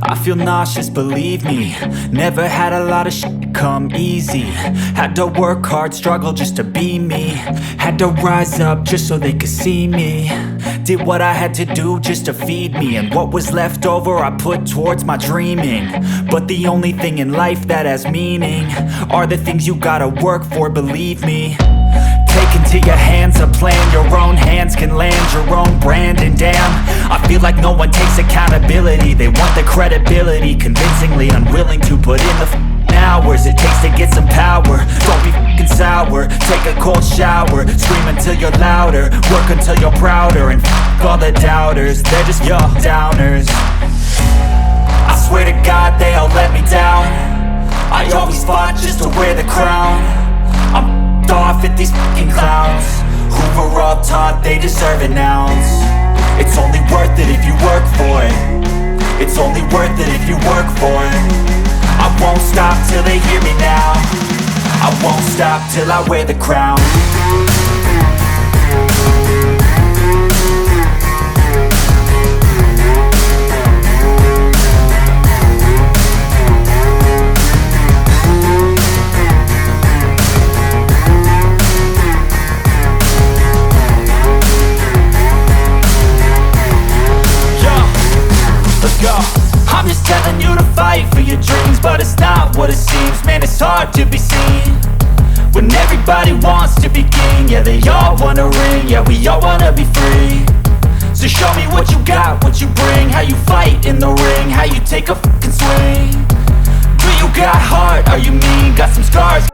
I feel nauseous, believe me. Never had a lot of shit come easy. Had to work hard, struggle just to be me. Had to rise up just so they could see me. Did what I had to do just to feed me, and what was left over I put towards my dreaming. But the only thing in life that has meaning are the things you gotta work for, believe me. Take into your hands a plan, your own hands can land your own brand. And damn, I feel like no one takes accountability. They want the credibility, convincingly unwilling to put in the hours it takes to get some power. Don't be f***ing sour, take a cold shower. Scream until you're louder, work until you're prouder. And f*** all the doubters, they're just your downers. I swear to God they all let me down. I always fought just to wear the crown. I'm off at these fucking clowns who were all taught they deserve an ounce. It's only worth it if you work for it. It's only worth it if you work for it. I won't stop till they hear me now. I won't stop till I wear the crown. I'm just telling you to fight for your dreams, but it's not what it seems. Man, it's hard to be seen when everybody wants to be king. Yeah, they all wanna ring, yeah, we all wanna be free. So show me what you got, what you bring, how you fight in the ring, how you take a fucking swing. Do you got heart, are you mean, got some scars?